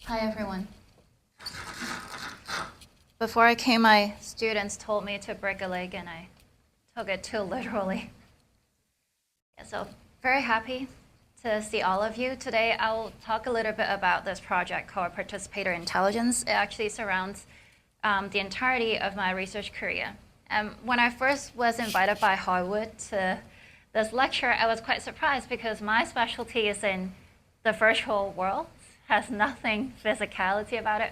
Hi, everyone. Before I came, my students told me to break a leg, and I took it too literally. Yeah, so very happy to see all of you. Today, I'll talk a little bit about this project called Participatory Intelligence. It actually surrounds the entirety of my research career. When I first was invited by Harwood to this lecture, I was quite surprised because my specialty is in the virtual world, has nothing physicality about it.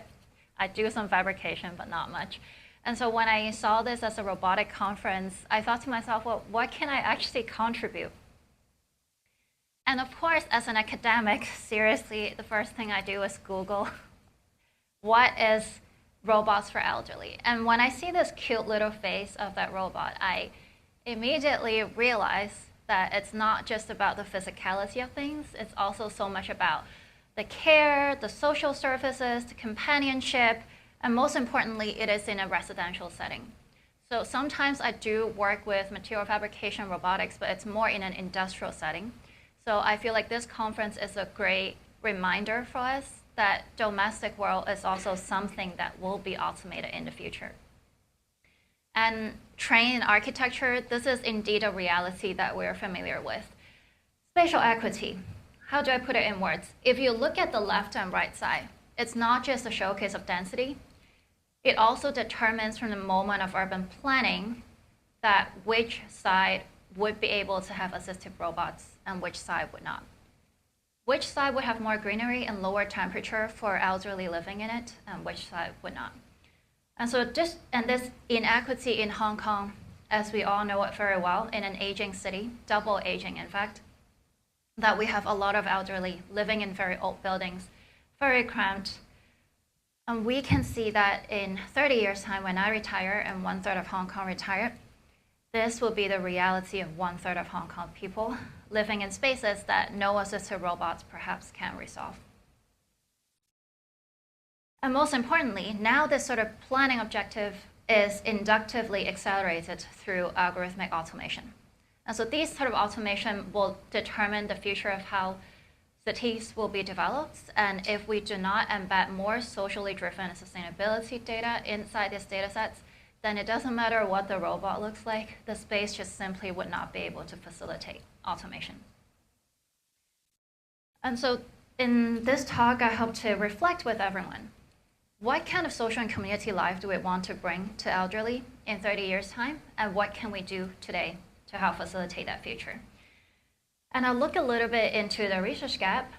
I do some fabrication, but not much. And so when I saw this as a robotic conference, I thought to myself, well, what can I actually contribute? And of course, as an academic, seriously, the first thing I do is Google, what is robots for elderly? And when I see this cute little face of that robot, I immediately realize that it's not just about the physicality of things, it's also so much about the care, the social services, the companionship, and most importantly, it is in a residential setting. So sometimes I do work with material fabrication robotics, but it's more in an industrial setting. So I feel like this conference is a great reminder for us that domestic world is also something that will be automated in the future. And trained in architecture, this is indeed a reality that we're familiar with. Spatial equity. How do I put it in words? If you look at the left and right side, it's not just a showcase of density. It also determines from the moment of urban planning that which side would be able to have assistive robots and which side would not. Which side would have more greenery and lower temperature for elderly living in it, and which side would not. And so this inequity in Hong Kong, as we all know it very well, in an aging city, double aging in fact, that we have a lot of elderly living in very old buildings, very cramped. And we can see that in 30 years' time, when I retire and 1/3 of Hong Kong retire, this will be the reality of 1/3 of Hong Kong people living in spaces that no assistive robots perhaps can resolve. And most importantly, now this sort of planning objective is inductively accelerated through algorithmic automation. And so these sort of automation will determine the future of how cities will be developed. And if we do not embed more socially driven sustainability data inside these data sets, then it doesn't matter what the robot looks like, the space just simply would not be able to facilitate automation. And so in this talk, I hope to reflect with everyone. What kind of social and community life do we want to bring to elderly in 30 years' time? And what can we do today to help facilitate that future? And I'll look a little bit into the research gap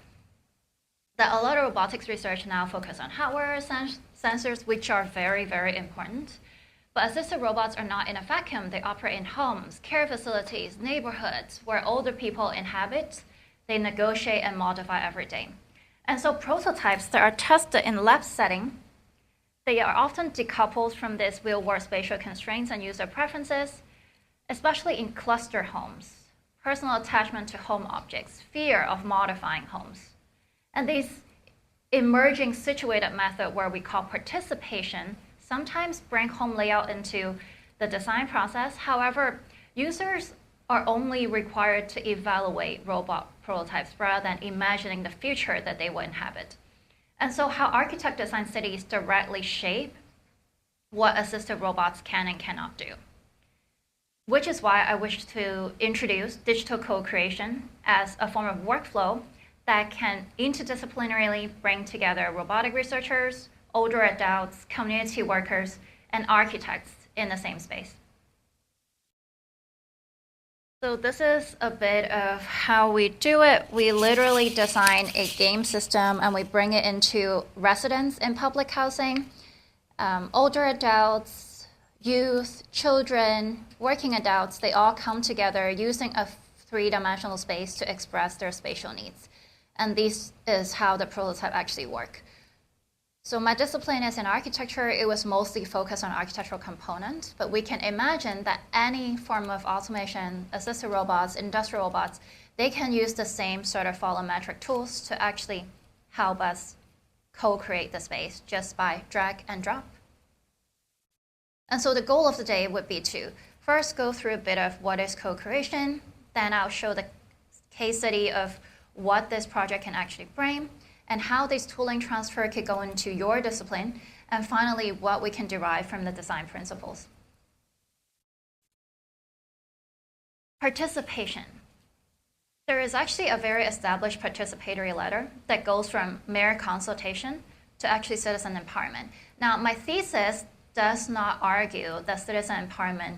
that a lot of robotics research now focus on hardware sensors, which are very, very important. But assistive robots are not in a vacuum. They operate in homes, care facilities, neighborhoods where older people inhabit. They negotiate and modify every day. And so prototypes that are tested in lab setting, they are often decoupled from these real-world spatial constraints and user preferences, especially in cluster homes, personal attachment to home objects, fear of modifying homes. And these emerging situated method where we call participation sometimes bring home layout into the design process. However, users are only required to evaluate robot prototypes rather than imagining the future that they will inhabit. And so how architect design cities directly shape what assistive robots can and cannot do. Which is why I wish to introduce digital co-creation as a form of workflow that can interdisciplinarily bring together robotic researchers, older adults, community workers, and architects in the same space. So this is a bit of how we do it. We literally design a game system and we bring it into residents in public housing, older adults, youth, children, working adults, they all come together using a three-dimensional space to express their spatial needs. And this is how the prototype actually works. So my discipline is in architecture. It was mostly focused on architectural component, but we can imagine that any form of automation, assisted robots, industrial robots, they can use the same sort of volumetric tools to actually help us co-create the space just by drag and drop. And so the goal of the day would be to first go through a bit of what is co-creation, then I'll show the case study of what this project can actually bring, and how this tooling transfer could go into your discipline, and finally, what we can derive from the design principles. Participation. There is actually a very established participatory ladder that goes from mere consultation to actually citizen empowerment. Now, my thesis does not argue that citizen empowerment,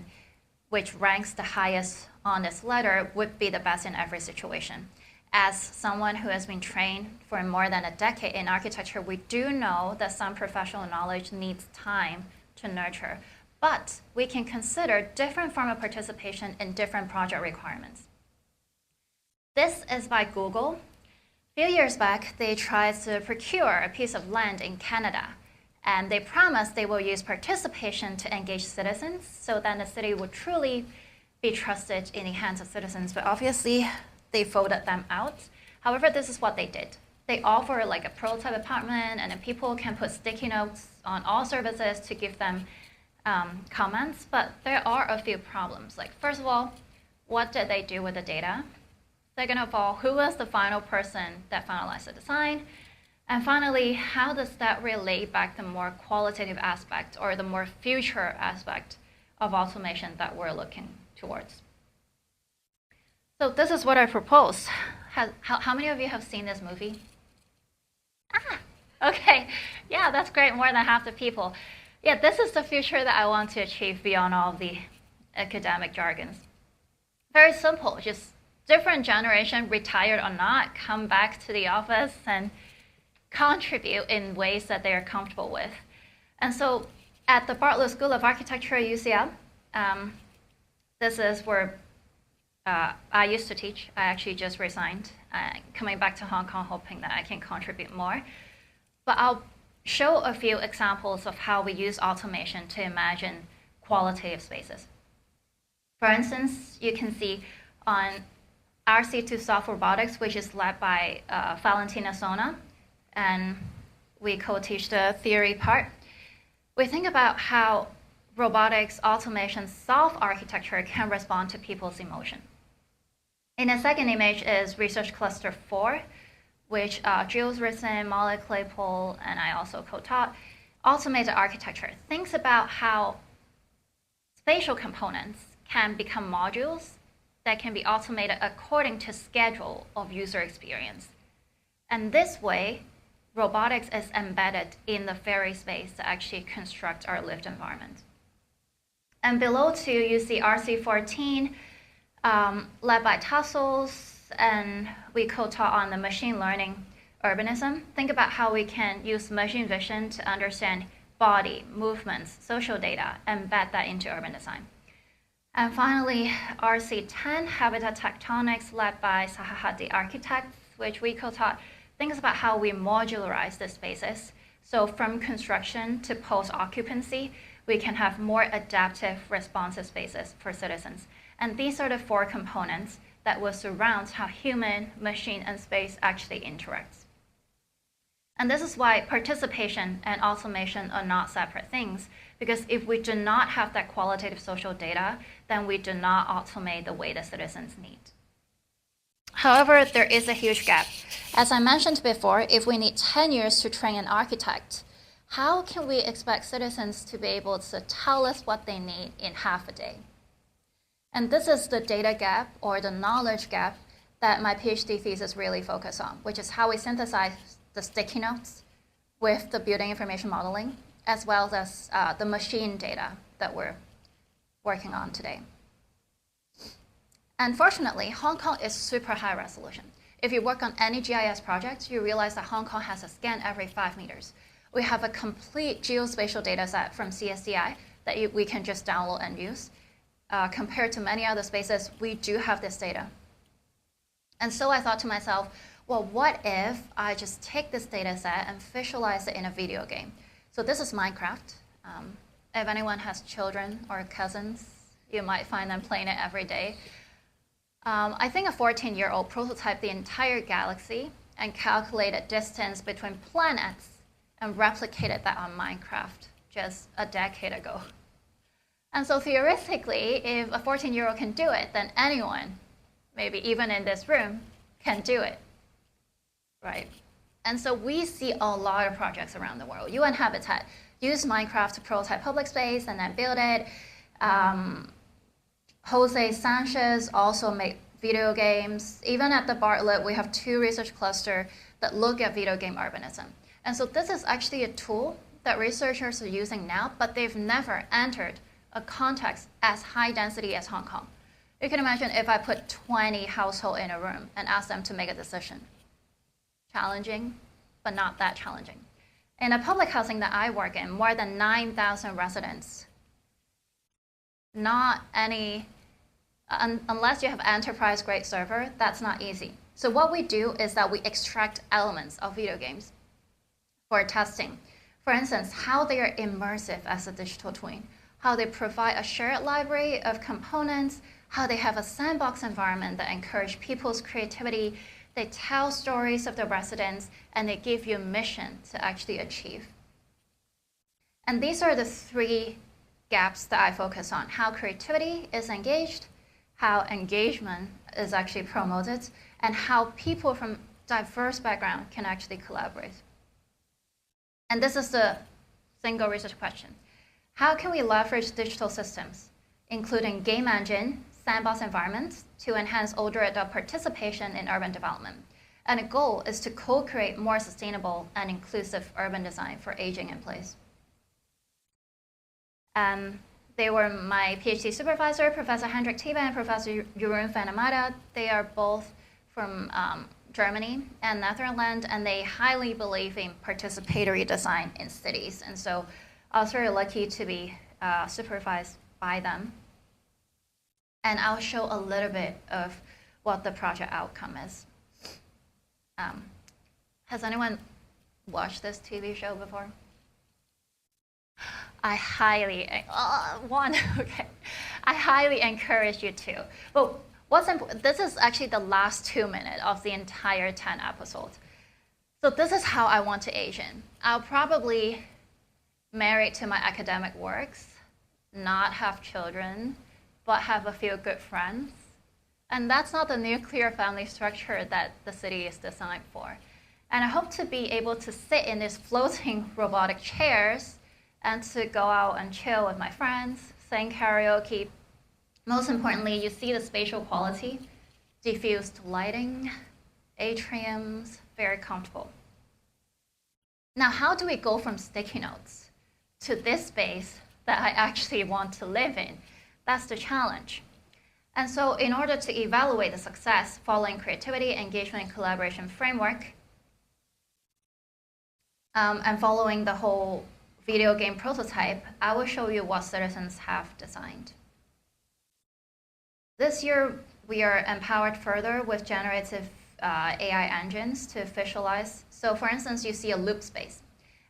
which ranks the highest on this ladder, would be the best in every situation. As someone who has been trained for more than a decade in architecture, we do know that some professional knowledge needs time to nurture, but we can consider different forms of participation in different project requirements. This is by Google. A few years back, they tried to procure a piece of land in Canada, and they promised they will use participation to engage citizens so then the city would truly be trusted in the hands of citizens, but obviously they voted them out. However, this is what they did. They offer like a prototype apartment, and then people can put sticky notes on all services to give them comments, but there are a few problems. Like, first of all, what did they do with the data? Second of all, who was the final person that finalized the design? And finally, how does that relate back to more qualitative aspect or the more future aspect of automation that we're looking towards? So this is what I propose. How many of you have seen this movie? Okay. Yeah, that's great. More than half the people. Yeah, this is the future that I want to achieve beyond all the academic jargons. Very simple. Just different generation, retired or not, come back to the office and contribute in ways that they are comfortable with. And so at the Bartlett School of Architecture at UCL, this is where I used to teach. I actually just resigned, coming back to Hong Kong, hoping that I can contribute more. But I'll show a few examples of how we use automation to imagine qualitative spaces. For instance, you can see on RC2 Soft Robotics, which is led by Valentina Sona, and we co-teach the theory part. We think about how robotics, automation, soft architecture can respond to people's emotion. In the second image is Research Cluster 4, which Jules Risson, Molly Claypole, and I also co-taught. Automated architecture thinks about how spatial components can become modules that can be automated according to schedule of user experience. And this way, robotics is embedded in the very space to actually construct our lived environment. And below too, you see RC14, led by Tassels, and we co-taught on the machine learning urbanism. Think about how we can use machine vision to understand body, movements, social data, embed that into urban design. And finally, RC10, Habitat Tectonics, led by Saha the architects, which we co-taught, thinks about how we modularize the spaces. So from construction to post-occupancy, we can have more adaptive, responsive spaces for citizens. And these are the four components that will surround how human, machine, and space actually interacts. And this is why participation and automation are not separate things, because if we do not have that qualitative social data, then we do not automate the way the citizens need. However, there is a huge gap. As I mentioned before, if we need 10 years to train an architect, how can we expect citizens to be able to tell us what they need in half a day? And this is the data gap or the knowledge gap that my PhD thesis really focused on, which is how we synthesize the sticky notes with the building information modeling, as well as the machine data that we're working on today. Unfortunately, Hong Kong is super high resolution. If you work on any GIS project, you realize that Hong Kong has a scan every 5 meters. We have a complete geospatial data set from CSDI that we can just download and use. Compared to many other spaces, we do have this data. And so I thought to myself, well, what if I just take this data set and visualize it in a video game? So this is Minecraft. If anyone has children or cousins, you might find them playing it every day. I think a 14-year-old prototyped the entire galaxy and calculated distance between planets and replicated that on Minecraft just a decade ago. And so theoretically, if a 14-year-old can do it, then anyone, maybe even in this room, can do it, right? And so we see a lot of projects around the world. UN Habitat use Minecraft to prototype public space and then build it. Jose Sanchez also made video games. Even at the Bartlett, we have 2 research clusters that look at video game urbanism. And so this is actually a tool that researchers are using now, but they've never entered a context as high density as Hong Kong. You can imagine if I put 20 households in a room and ask them to make a decision. Challenging, but not that challenging. In a public housing that I work in, more than 9,000 residents. Not any, unless you have enterprise-grade server, that's not easy. So what we do is that we extract elements of video games for testing. For instance, how they are immersive as a digital twin, how they provide a shared library of components, how they have a sandbox environment that encourages people's creativity. They tell stories of the residents, and they give you a mission to actually achieve. And these are the 3 gaps that I focus on: how creativity is engaged, how engagement is actually promoted, and how people from diverse backgrounds can actually collaborate. And this is the single research question. How can we leverage digital systems, including game engine, sandbox environments, to enhance older adult participation in urban development? And the goal is to co-create more sustainable and inclusive urban design for aging in place. They were my PhD supervisor, Professor Hendrik Thiebe and Professor Jeroen van der Meijden. They are both from Germany and Netherlands, and they highly believe in participatory design in cities. And so I was very lucky to be supervised by them. And I'll show a little bit of what the project outcome is. Has anyone watched this TV show before? I highly, okay. I highly encourage you to. But what's important, this is actually the last 2 minutes of the entire 10 episodes. So this is how I want to age in. I'll probably marry to my academic works, not have children, but have a few good friends. And that's not the nuclear family structure that the city is designed for. And I hope to be able to sit in these floating robotic chairs and to go out and chill with my friends, sing karaoke. Most importantly, you see the spatial quality, diffused lighting, atriums, very comfortable. Now, how do we go from sticky notes to this space that I actually want to live in? That's the challenge. And so in order to evaluate the success following creativity, engagement, and collaboration framework, and following the whole video game prototype, I will show you what citizens have designed. This year, we are empowered further with generative AI engines to visualize. So for instance, you see a loop space.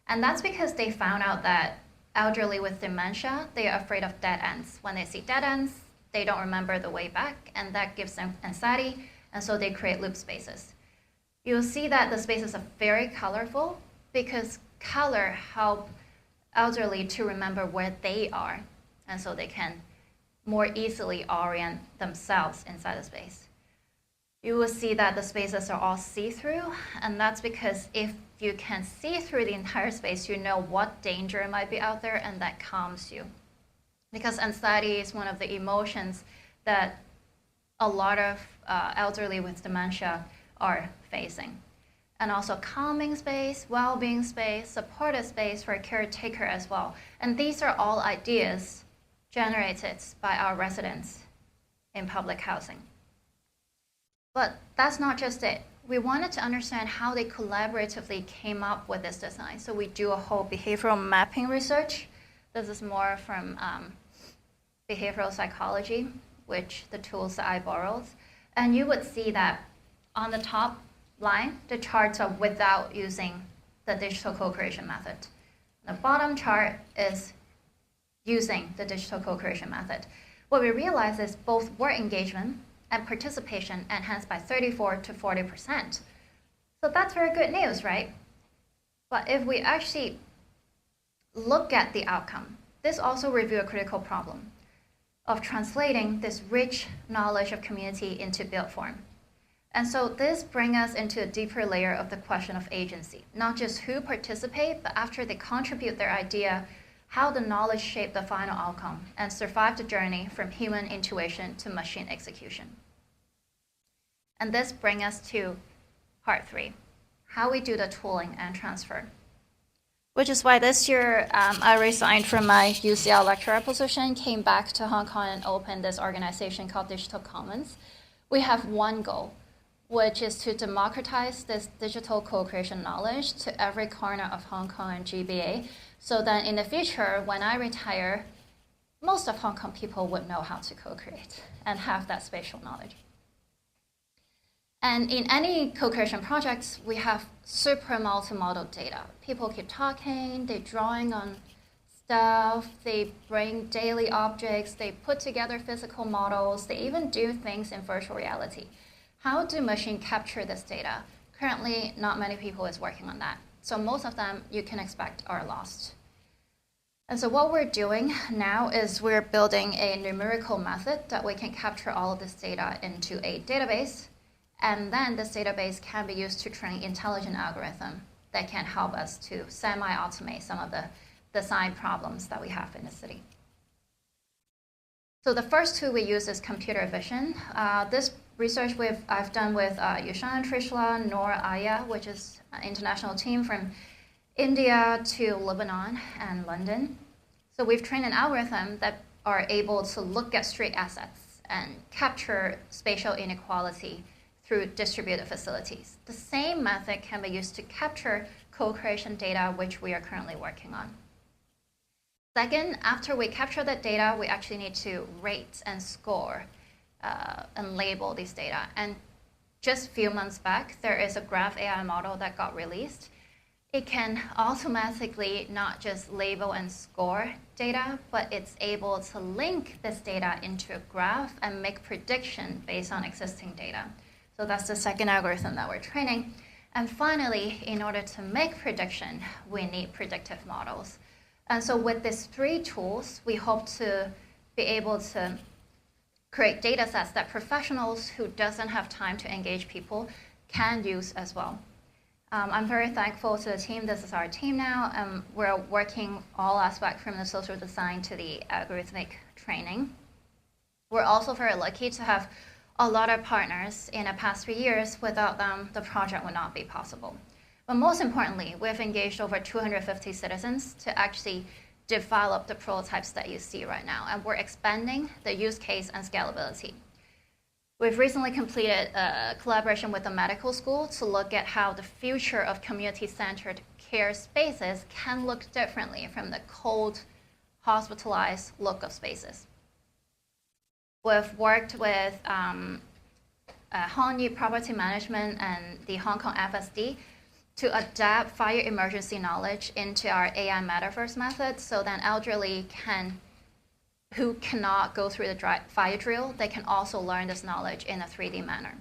And that's because they found out that elderly with dementia, they are afraid of dead ends. When they see dead ends, they don't remember the way back, and that gives them anxiety, and so they create loop spaces. You'll see that the spaces are very colorful because color helps elderly to remember where they are, and so they can more easily orient themselves inside the space. You will see that the spaces are all see-through, and that's because if you can see through the entire space, you know what danger might be out there, and that calms you. Because anxiety is one of the emotions that a lot of elderly with dementia are facing. And also calming space, well-being space, supportive space for a caretaker as well. And these are all ideas generated by our residents in public housing. But that's not just it. We wanted to understand how they collaboratively came up with this design. So we do a whole behavioral mapping research. This is more from behavioral psychology, which the tools that I borrowed. And you would see that on the top line, the charts are without using the digital co-creation method. The bottom chart is using the digital co-creation method. What we realize is both work engagement and participation enhanced by 34 to 40%. So that's very good news, right? But if we actually look at the outcome, this also reveals a critical problem of translating this rich knowledge of community into built form. And so this brings us into a deeper layer of the question of agency, not just who participate, but after they contribute their idea, how the knowledge shaped the final outcome and survived the journey from human intuition to machine execution. And this brings us to part 3, how we do the tooling and transfer. Which is why this year I resigned from my UCL lecturer position, came back to Hong Kong and opened this organization called Digital Commons. We have one goal, which is to democratize this digital co-creation knowledge to every corner of Hong Kong and GBA, so that in the future, when I retire, most of Hong Kong people would know how to co-create and have that spatial knowledge. And in any co-creation projects, we have super multimodal data. People keep talking, they're drawing on stuff, they bring daily objects, they put together physical models, they even do things in virtual reality. How do machines capture this data? Currently, not many people is working on that. So most of them, you can expect, are lost. And so what we're doing now is we're building a numerical method that we can capture all of this data into a database. And then this database can be used to train intelligent algorithm that can help us to semi-automate some of the design problems that we have in the city. So the first tool we use is computer vision. This research I've done with Yushan Trishla, Noor Aya, which is an international team from India to Lebanon and London. So we've trained an algorithm that are able to look at street assets and capture spatial inequality through distributed facilities. The same method can be used to capture co-creation data, which we are currently working on. Second, after we capture that data, we actually need to rate and score and label these data. And just a few months back, there is a graph AI model that got released. It can automatically not just label and score data, but it's able to link this data into a graph and make prediction based on existing data. So that's the second algorithm that we're training. And finally, in order to make prediction, we need predictive models. And so with these 3 tools, we hope to be able to create data sets that professionals who doesn't have time to engage people can use as well. I'm very thankful to the team. This is our team now. We're working all aspects from the social design to the algorithmic training. We're also very lucky to have a lot of partners in the past 3 years. Without them, the project would not be possible. But most importantly, we've engaged over 250 citizens to actually develop the prototypes that you see right now. And we're expanding the use case and scalability. We've recently completed a collaboration with the medical school to look at how the future of community-centered care spaces can look differently from the cold, hospitalized look of spaces. We've worked with Hong Kong Property Management and the Hong Kong FSD to adapt fire emergency knowledge into our AI metaverse method so that elderly who cannot go through the fire drill, they can also learn this knowledge in a 3D manner.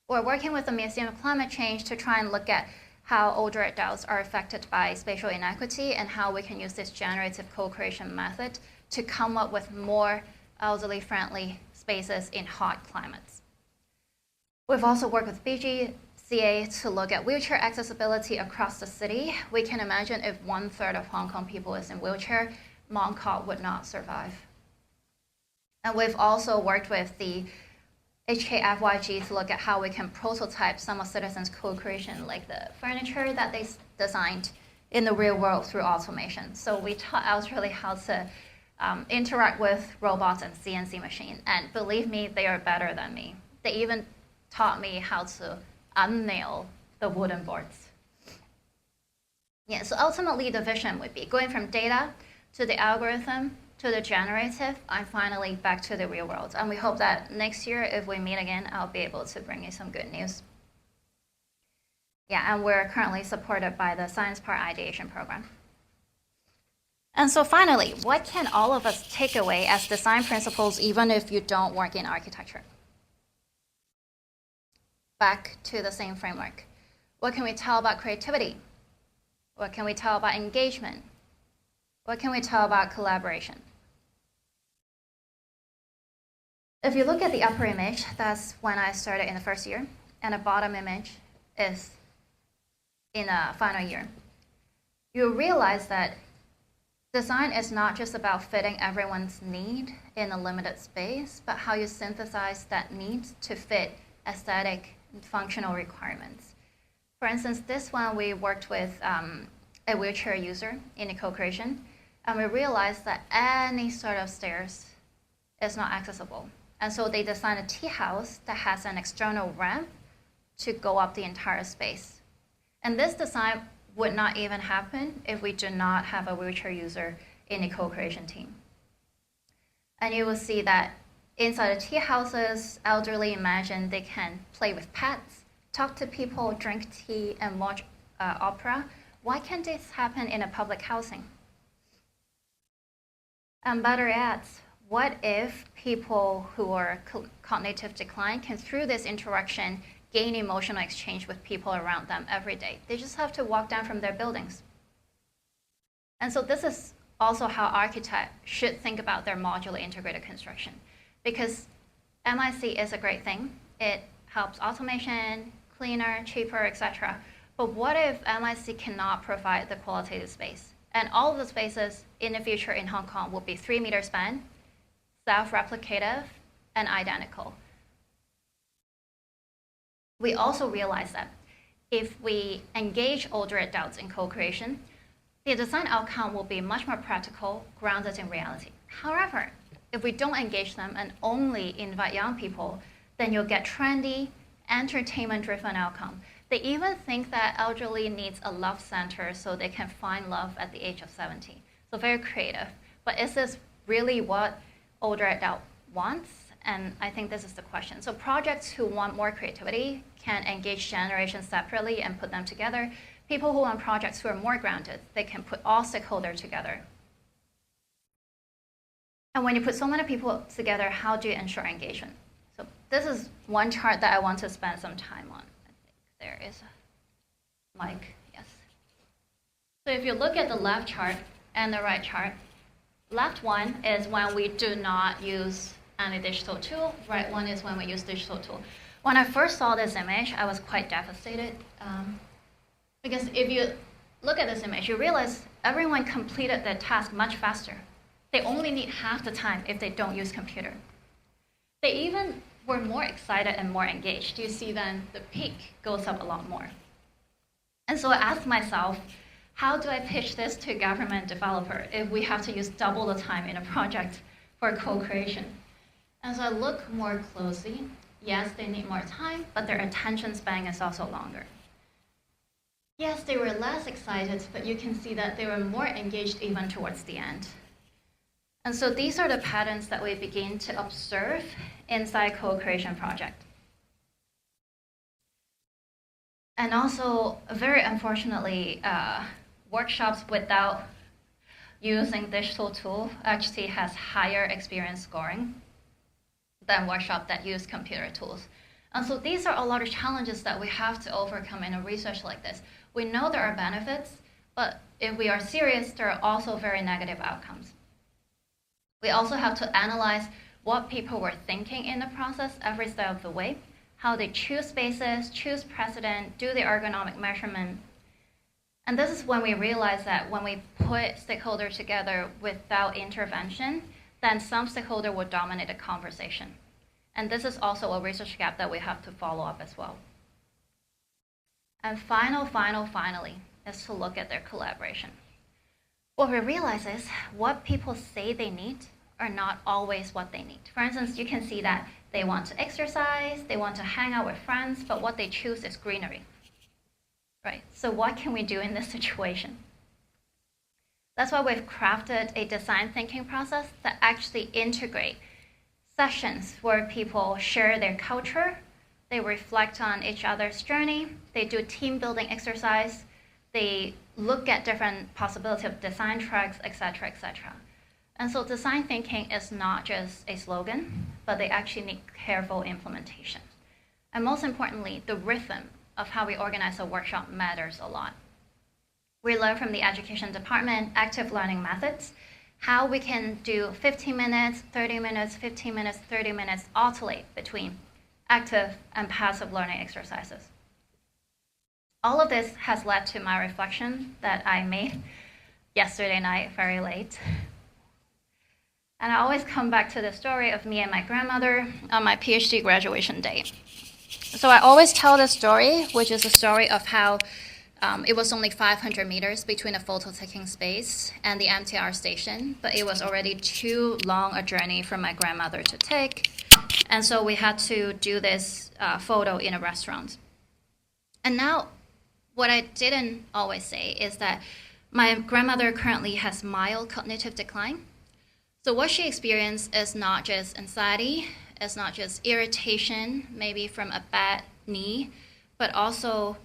We're working with the Museum of Climate Change to try and look at how older adults are affected by spatial inequity and how we can use this generative co-creation method to come up with more elderly-friendly spaces in hot climates. We've also worked with BGCA to look at wheelchair accessibility across the city. We can imagine if 1/3 of Hong Kong people is in wheelchair, Mong Kok would not survive. And we've also worked with the HKFYG to look at how we can prototype some of citizens' co-creation, like the furniture that they designed in the real world through automation. So we taught elderly how to interact with robots and CNC machines. And believe me, they are better than me. They even taught me how to unnail the wooden boards. Yeah, so ultimately the vision would be going from data to the algorithm to the generative, and finally back to the real world. And we hope that next year, if we meet again, I'll be able to bring you some good news. Yeah, and we're currently supported by the Science Park Ideation Program. And so finally, what can all of us take away as design principles, even if you don't work in architecture? Back to the same framework. What can we tell about creativity? What can we tell about engagement? What can we tell about collaboration? If you look at the upper image, that's when I started in the first year, and the bottom image is in a final year. You realize that design is not just about fitting everyone's need in a limited space, but how you synthesize that need to fit aesthetic and functional requirements. For instance, this one we worked with a wheelchair user in a co-creation, and we realized that any sort of stairs is not accessible. And so they designed a tea house that has an external ramp to go up the entire space. And this design would not even happen if we do not have a wheelchair user in the co-creation team. And you will see that inside the tea houses, elderly imagine they can play with pets, talk to people, drink tea, and watch opera. Why can't this happen in a public housing? And better yet, what if people who are cognitive decline can, through this interaction, gain emotional exchange with people around them every day? They just have to walk down from their buildings. And so this is also how architects should think about their modular integrated construction, because MIC is a great thing. It helps automation, cleaner, cheaper, etc. But what if MIC cannot provide the qualitative space? And all of the spaces in the future in Hong Kong will be 3 meter span, self-replicative, and identical. We also realize that if we engage older adults in co-creation, the design outcome will be much more practical, grounded in reality. However, if we don't engage them and only invite young people, then you'll get trendy, entertainment-driven outcome. They even think that elderly needs a love center so they can find love at the age of 70. So very creative. But is this really what older adult wants? And I think this is the question. So projects who want more creativity can engage generations separately and put them together. People who want projects who are more grounded, they can put all stakeholders together. And when you put so many people together, how do you ensure engagement? So this is one chart that I want to spend some time on. I think there is a mic, yes. So if you look at the left chart and the right chart, left one is when we do not use any digital tool. Right one is when we use digital tool. When I first saw this image, I was quite devastated. Because if you look at this image, you realize everyone completed their task much faster. They only need half the time if they don't use computer. They even were more excited and more engaged. You see then the peak goes up a lot more. And so I asked myself, how do I pitch this to a government developer if we have to use double the time in a project for co-creation? And so I look more closely. Yes, they need more time, but their attention span is also longer. Yes, they were less excited, but you can see that they were more engaged even towards the end. And so these are the patterns that we begin to observe inside co-creation project. And also, very unfortunately, workshops without using digital tool actually has higher experience scoring than workshops that use computer tools. And so these are a lot of challenges that we have to overcome in a research like this. We know there are benefits, but if we are serious, there are also very negative outcomes. We also have to analyze what people were thinking in the process every step of the way, how they choose spaces, choose precedent, do the ergonomic measurement. And this is when we realize that when we put stakeholders together without intervention, then some stakeholder will dominate the conversation. And this is also a research gap that we have to follow up as well. And finally, is to look at their collaboration. What we realize is what people say they need are not always what they need. For instance, you can see that they want to exercise, they want to hang out with friends, but what they choose is greenery, right? So what can we do in this situation? That's why we've crafted a design thinking process that actually integrate sessions where people share their culture, they reflect on each other's journey, they do team building exercise, they look at different possibilities of design tracks, etc., etc. And so design thinking is not just a slogan, but they actually need careful implementation. And most importantly, the rhythm of how we organize a workshop matters a lot. We learn from the education department active learning methods, how we can do 15 minutes, 30 minutes, 15 minutes, 30 minutes, alternate between active and passive learning exercises. All of this has led to my reflection that I made yesterday night very late. And I always come back to the story of me and my grandmother on my PhD graduation day. So I always tell the story, which is a story of how it was only 500 meters between the photo-taking space and the MTR station, but it was already too long a journey for my grandmother to take. And so we had to do this photo in a restaurant. And now, what I didn't always say is that my grandmother currently has mild cognitive decline. So what she experienced is not just anxiety, it's not just irritation, maybe from a bad knee, but also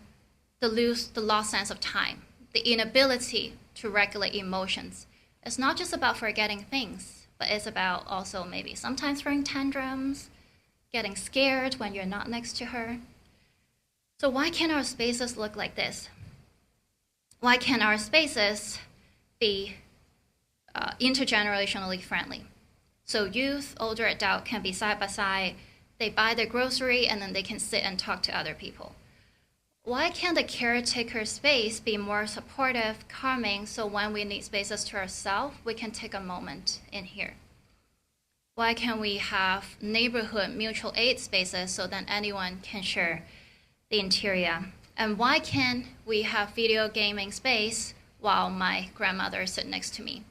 the lost sense of time, the inability to regulate emotions. It's not just about forgetting things, but it's about also maybe sometimes throwing tantrums, getting scared when you're not next to her. So why can't our spaces look like this? Why can't our spaces be intergenerationally friendly? So youth, older adult can be side by side, they buy their grocery and then they can sit and talk to other people. Why can't the caretaker space be more supportive, calming, so when we need spaces to ourselves, we can take a moment in here? Why can't we have neighborhood mutual aid spaces so that anyone can share the interior? And why can't we have video gaming space while my grandmother sits next to me?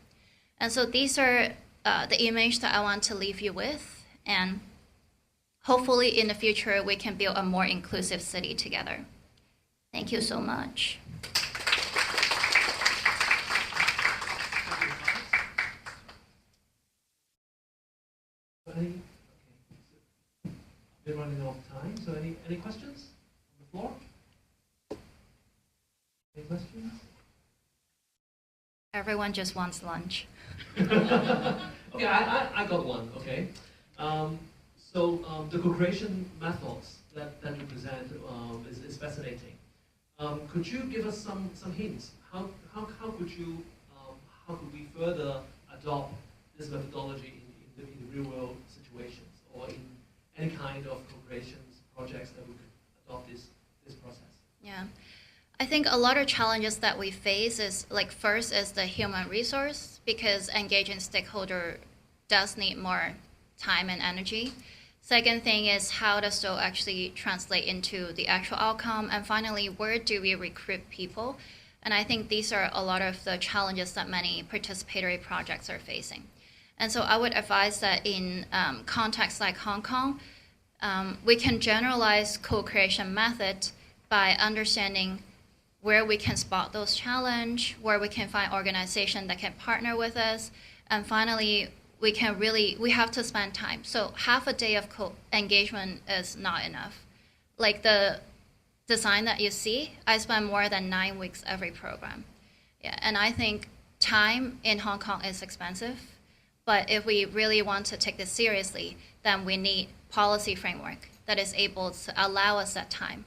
And so these are the image that I want to leave you with. And hopefully in the future, we can build a more inclusive city together. Thank you so much. We're running out of time, so any questions on the floor? Any questions? Everyone just wants lunch. Okay, I got one, okay. The co-creation methods that you present is fascinating. Could you give us some hints? How could we further adopt this methodology in the real world situations or in any kind of co-creation projects that we could adopt this process? Yeah, I think a lot of challenges that we face is first is the human resource, because engaging stakeholder does need more time and energy. Second thing is, how does it actually translate into the actual outcome? And finally, where do we recruit people? And I think these are a lot of the challenges that many participatory projects are facing. And so I would advise that in contexts like Hong Kong, we can generalize co-creation method by understanding where we can spot those challenges, where we can find organizations that can partner with us, and finally, we have to spend time. So half a day of engagement is not enough. Like the design that you see, I spend more than 9 weeks every program. Yeah, and I think time in Hong Kong is expensive, but if we really want to take this seriously, then we need policy framework that is able to allow us that time.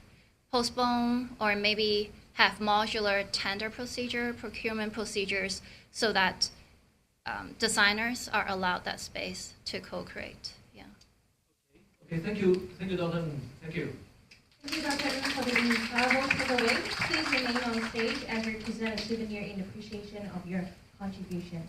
Postpone or maybe have modular tender procedure, procurement procedures, so that designers are allowed that space to co-create. Yeah. Okay, thank you, Dr. Thank you. Thank you, Dr. Ng, for the most of the way. Please remain on stage as we present a souvenir in appreciation of your contribution.